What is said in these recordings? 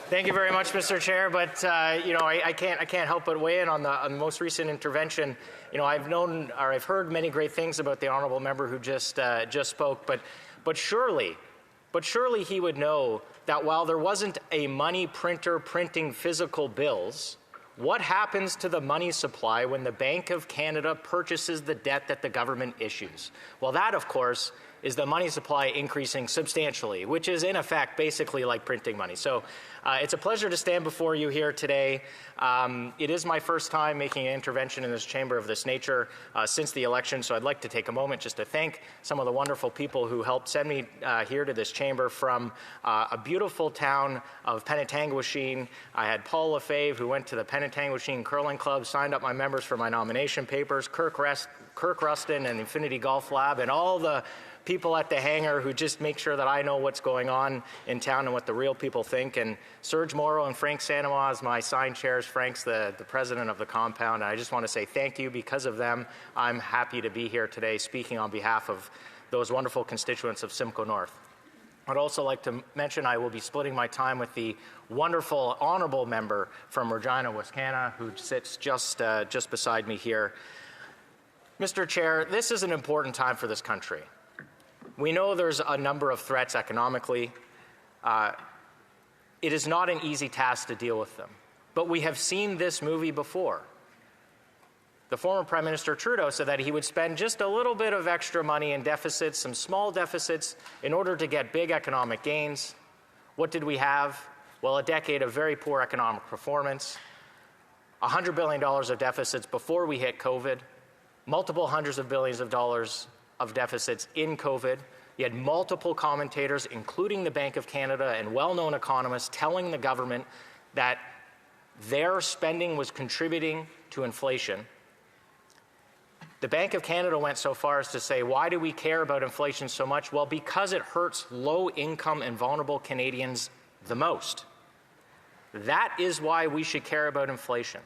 Thank you very much, Mr. Chair. But I can't help but weigh in on the most recent intervention. I've heard many great things about the honourable member who just spoke. But surely he would know that while there wasn't a money printer printing physical bills, what happens to the money supply when the Bank of Canada purchases the debt that the government issues? Well, that, of course, is the money supply increasing substantially, which is in effect basically like printing money. So it's a pleasure to stand before you here today. It is my first time making an intervention in this chamber of this nature since the election, so I'd like to take a moment just to thank some of the wonderful people who helped send me here to this chamber from a beautiful town of Penetanguishene. I had Paul Lefebvre, who went to the Penetanguishene Curling Club, signed up my members for my nomination papers, Kirk Ruston and Infinity Golf Lab, and all the people at the hangar who just make sure that I know what's going on in town and what the real people think. And Serge Morrow and Frank Santamaz, my assigned chairs. Frank's the president of the compound. And I just want to say thank you. Because of them, I'm happy to be here today speaking on behalf of those wonderful constituents of Simcoe North. I'd also like to mention I will be splitting my time with the wonderful honourable member from Regina, Wascana, who sits just beside me here. Mr. Chair, this is an important time for this country. We know there's a number of threats economically. It is not an easy task to deal with them, but we have seen this movie before. The former Prime Minister Trudeau said that he would spend just a little bit of extra money in deficits, some small deficits, in order to get big economic gains. What did we have? Well, a decade of very poor economic performance, $100 billion of deficits before we hit COVID, multiple hundreds of billions of dollars of deficits in COVID. You had multiple commentators, including the Bank of Canada and well-known economists, telling the government that their spending was contributing to inflation. The Bank of Canada went so far as to say, why do we care about inflation so much? Well, because it hurts low-income and vulnerable Canadians the most. That is why we should care about inflation.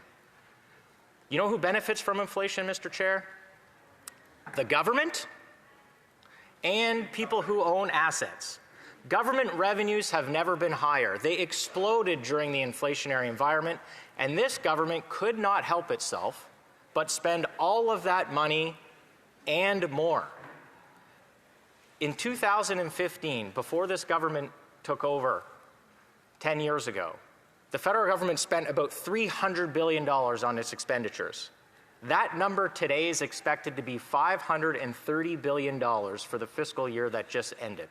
You know who benefits from inflation, Mr. Chair? The government and people who own assets. Government revenues have never been higher. They exploded during the inflationary environment, and this government could not help itself but spend all of that money and more. In 2015, before this government took over 10 years ago, the federal government spent about $300 billion on its expenditures. That number today is expected to be $530 billion for the fiscal year that just ended.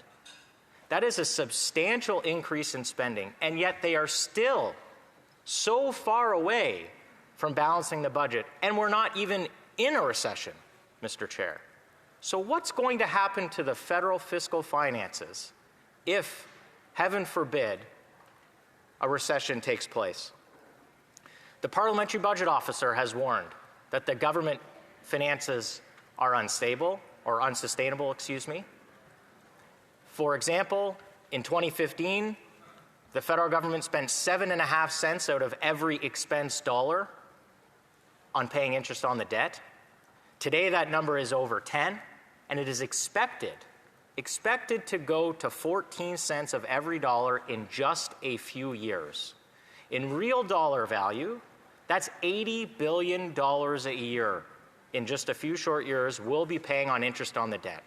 That is a substantial increase in spending, and yet they are still so far away from balancing the budget, and we're not even in a recession, Mr. Chair. So what's going to happen to the federal fiscal finances if, heaven forbid, a recession takes place? The Parliamentary Budget Officer has warned that the government finances are unstable or unsustainable, For example, in 2015, the federal government spent 7.5 cents out of every expense dollar on paying interest on the debt. Today, that number is over 10, and it is expected to go to 14 cents of every dollar in just a few years. In real dollar value, that's $80 billion a year in just a few short years we'll be paying on interest on the debt.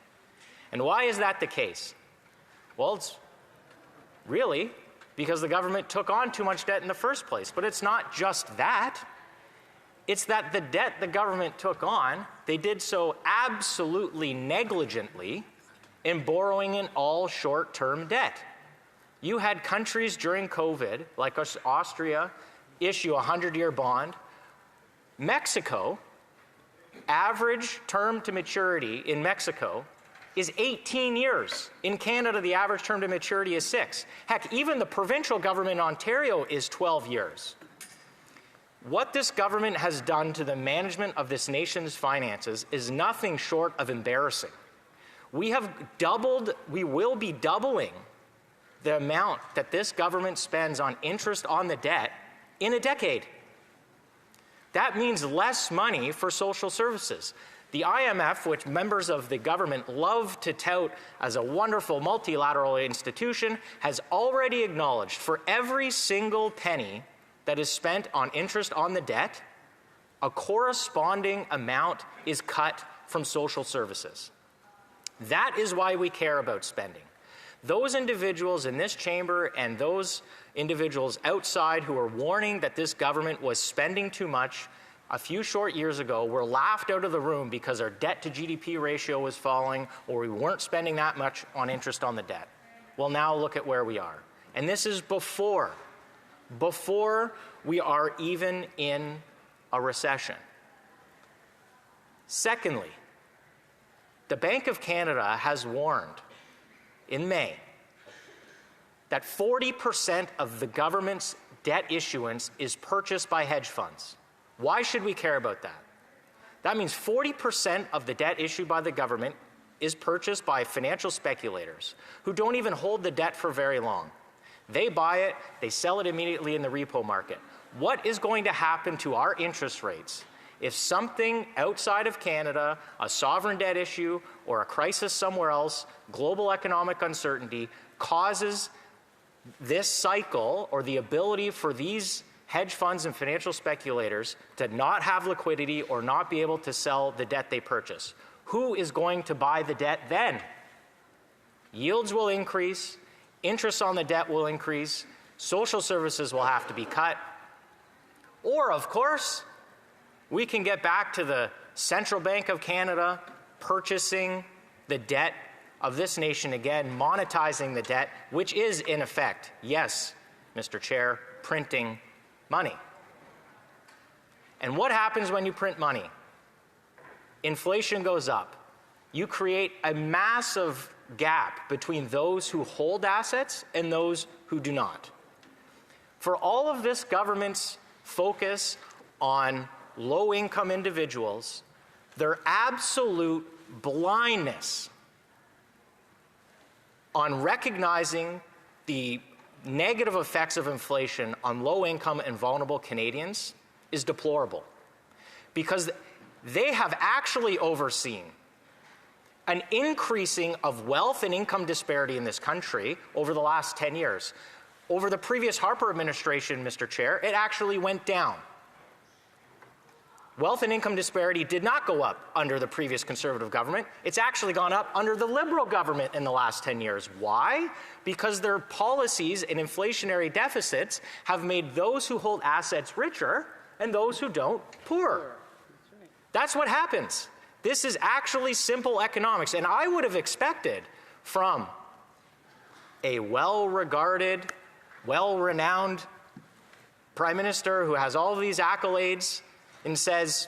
And why is that the case? Well, it's really because the government took on too much debt in the first place. But it's not just that. It's that the debt the government took on, they did so absolutely negligently in borrowing in all short-term debt. You had countries during COVID, like Austria, issue a 100-year bond. Mexico, average term to maturity in Mexico is 18 years. In Canada, the average term to maturity is 6. Heck, even the provincial government in Ontario is 12 years. What this government has done to the management of this nation's finances is nothing short of embarrassing. We will be doubling the amount that this government spends on interest on the debt in a decade. That means less money for social services. The IMF, which members of the government love to tout as a wonderful multilateral institution, has already acknowledged for every single penny that is spent on interest on the debt, a corresponding amount is cut from social services. That is why we care about spending. Those individuals in this chamber and those individuals outside who are warning that this government was spending too much a few short years ago were laughed out of the room because our debt to GDP ratio was falling or we weren't spending that much on interest on the debt. Well, now look at where we are. And this is before we are even in a recession. Secondly, the Bank of Canada has warned in May that 40% of the government's debt issuance is purchased by hedge funds. Why should we care about that? That means 40% of the debt issued by the government is purchased by financial speculators who don't even hold the debt for very long. They buy it, they sell it immediately in the repo market. What is going to happen to our interest rates if something outside of Canada, a sovereign debt issue or a crisis somewhere else, global economic uncertainty, causes this cycle or the ability for these hedge funds and financial speculators to not have liquidity or not be able to sell the debt they purchase? Who is going to buy the debt then? Yields will increase, interest on the debt will increase, social services will have to be cut. Or, of course, we can get back to the Central Bank of Canada purchasing the debt of this nation again, monetizing the debt, which is in effect, yes, Mr. Chair, printing money. And what happens when you print money? Inflation goes up. You create a massive gap between those who hold assets and those who do not. For all of this government's focus on low-income individuals, their absolute blindness on recognizing the negative effects of inflation on low-income and vulnerable Canadians is deplorable, because they have actually overseen an increasing of wealth and income disparity in this country over the last 10 years. Over the previous Harper administration, Mr. Chair, it actually went down. Wealth and income disparity did not go up under the previous Conservative government. It's actually gone up under the Liberal government in the last 10 years. Why? Because their policies and inflationary deficits have made those who hold assets richer and those who don't poorer. That's what happens. This is actually simple economics. And I would have expected from a well-regarded, well-renowned Prime Minister who has all of these accolades and says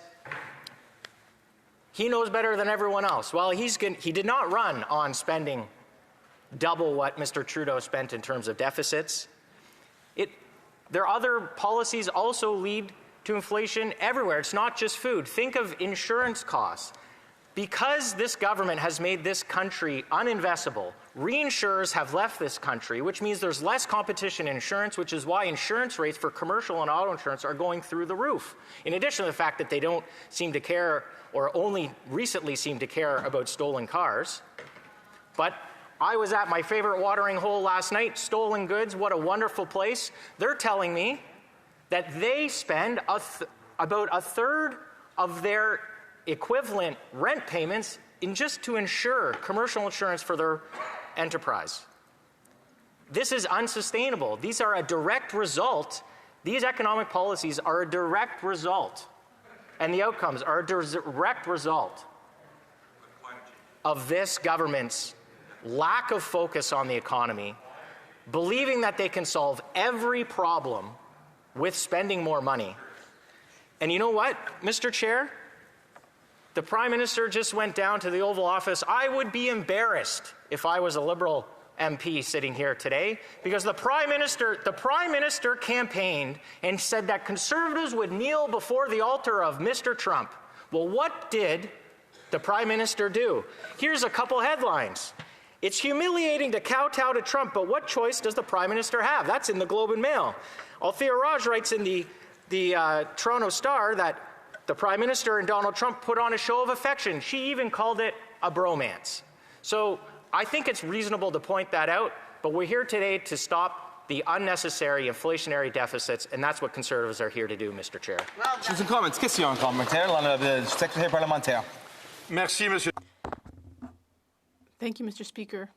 he knows better than everyone else. Well, he did not run on spending double what Mr. Trudeau spent in terms of deficits. Their other policies also lead to inflation everywhere. It's not just food. Think of insurance costs. Because this government has made this country uninvestable, reinsurers have left this country, which means there's less competition in insurance, which is why insurance rates for commercial and auto insurance are going through the roof. In addition to the fact that they don't seem to care, or only recently seem to care, about stolen cars. But I was at my favorite watering hole last night, Stolen Goods, what a wonderful place. They're telling me that they spend about a third of their equivalent rent payments just to insure commercial insurance for their enterprise. This is unsustainable. These are a direct result. These economic policies are a direct result, and the outcomes are a direct result of this government's lack of focus on the economy, believing that they can solve every problem with spending more money. And you know what, Mr. Chair? The Prime Minister just went down to the Oval Office. I would be embarrassed if I was a Liberal MP sitting here today, because the Prime Minister campaigned and said that Conservatives would kneel before the altar of Mr. Trump. Well, what did the Prime Minister do? Here's a couple headlines. It's humiliating to kowtow to Trump, but what choice does the Prime Minister have? That's in the Globe and Mail. Althea Raj writes in the Toronto Star that The Prime Minister and Donald Trump put on a show of affection. She even called it a bromance. So I think it's reasonable to point that out, but we're here today to stop the unnecessary inflationary deficits, and that's what Conservatives are here to do, Mr. Chair. Question complémentaire, le secrétaire parlementaire. Merci, Monsieur. Thank you, Mr. Speaker.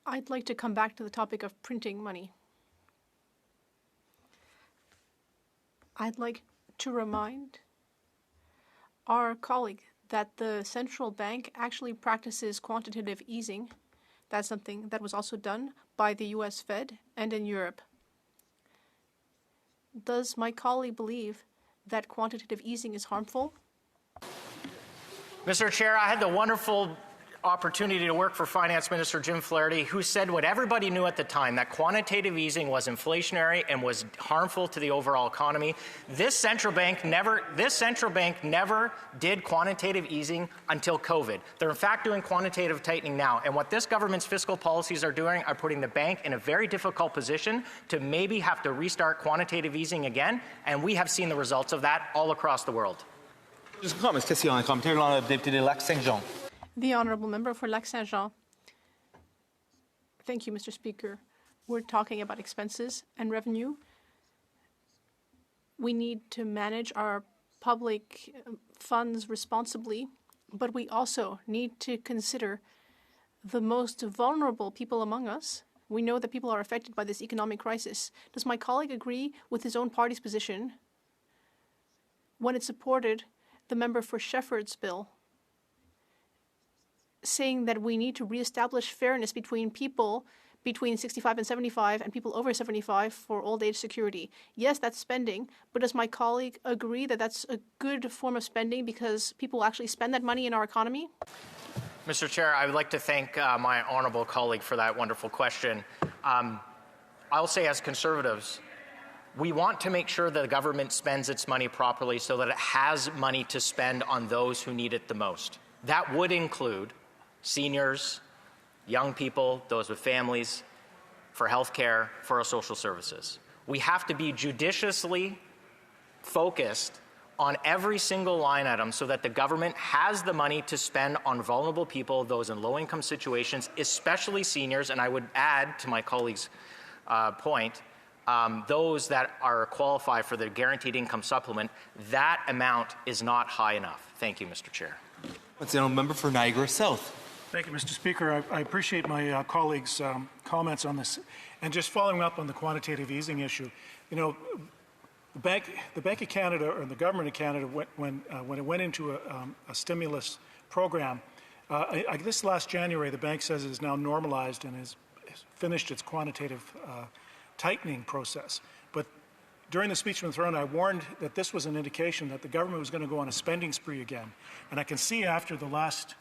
I'd like to come back to the topic of printing money. I'd like to remind our colleague that the central bank actually practices quantitative easing. That's something that was also done by the US Fed and in Europe. Does my colleague believe that quantitative easing is harmful? Mr. Chair, I had the wonderful opportunity to work for Finance Minister Jim Flaherty, who said what everybody knew at the time, that quantitative easing was inflationary and was harmful to the overall economy. This central bank never did quantitative easing until COVID. They're in fact doing quantitative tightening now. And what this government's fiscal policies are doing are putting the bank in a very difficult position to maybe have to restart quantitative easing again. And we have seen the results of that all across the world. Just comments, question complémentaire, le député de Lac-Saint-Jean. The Honourable Member for Lac-Saint-Jean. Thank you, Mr. Speaker. We're talking about expenses and revenue. We need to manage our public funds responsibly, but we also need to consider the most vulnerable people among us. We know that people are affected by this economic crisis. Does my colleague agree with his own party's position when it supported the member for Shefford's bill, saying that we need to reestablish fairness between people between 65 and 75 and people over 75 for old age security? Yes, that's spending, but does my colleague agree that that's a good form of spending because people actually spend that money in our economy? Mr. Chair, I would like to thank my honourable colleague for that wonderful question. I'll say as Conservatives, we want to make sure that the government spends its money properly so that it has money to spend on those who need it the most. That would include seniors, young people, those with families, for health care, for our social services. We have to be judiciously focused on every single line item so that the government has the money to spend on vulnerable people, those in low-income situations, especially seniors, and I would add to my colleague's point, those that are qualified for the guaranteed income supplement. That amount is not high enough. Thank you, Mr. Chair. What's the member for Niagara South? Thank you, Mr. Speaker. I appreciate my colleagues' comments on this. And just following up on the quantitative easing issue, you know, the Bank of Canada or the Government of Canada, when it went into a stimulus program, this last January, the bank says it is now normalized and has finished its quantitative tightening process. But during the speech from the throne, I warned that this was an indication that the government was going to go on a spending spree again. And I can see after the last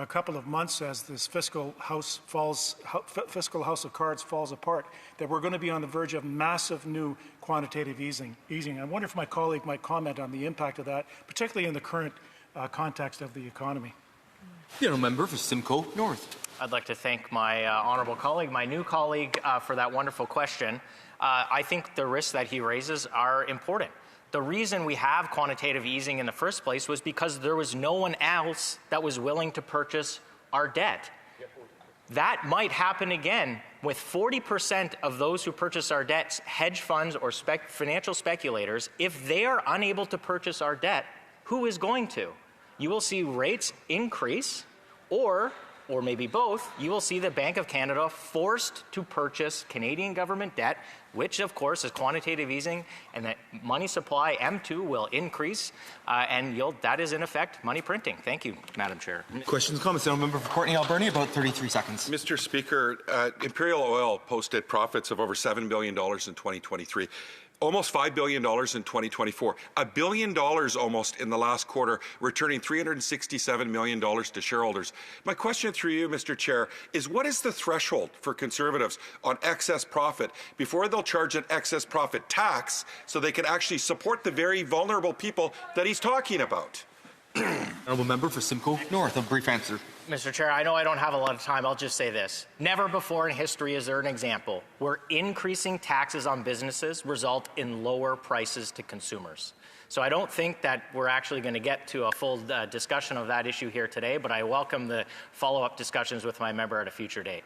couple of months, as this fiscal house of cards falls apart, that we're going to be on the verge of massive new quantitative easing. I wonder if my colleague might comment on the impact of that, particularly in the current context of the economy. Member for Simcoe North. I'd like to thank my honourable colleague, my new colleague, for that wonderful question. I think the risks that he raises are important. The reason we have quantitative easing in the first place was because there was no one else that was willing to purchase our debt. That might happen again with 40% of those who purchase our debts, hedge funds or financial speculators. If they are unable to purchase our debt, who is going to? You will see rates increase, or maybe both, you will see the Bank of Canada forced to purchase Canadian government debt, which of course is quantitative easing, and that money supply, M2, will increase, and that is in effect money printing. Thank you, Madam Chair. Questions, comments, member for Courtney Alberni, about 33 seconds. Mr. Speaker, Imperial Oil posted profits of over $7 billion in 2023. Almost $5 billion in 2024, $1 billion almost in the last quarter, returning $367 million to shareholders. My question through you, Mr. Chair, is what is the threshold for Conservatives on excess profit before they'll charge an excess profit tax so they can actually support the very vulnerable people that he's talking about? Honourable member for Simcoe North, a brief answer. Mr. Chair, I know I don't have a lot of time. I'll just say this. Never before in history is there an example where increasing taxes on businesses result in lower prices to consumers. So I don't think that we're actually going to get to a full discussion of that issue here today, but I welcome the follow-up discussions with my member at a future date.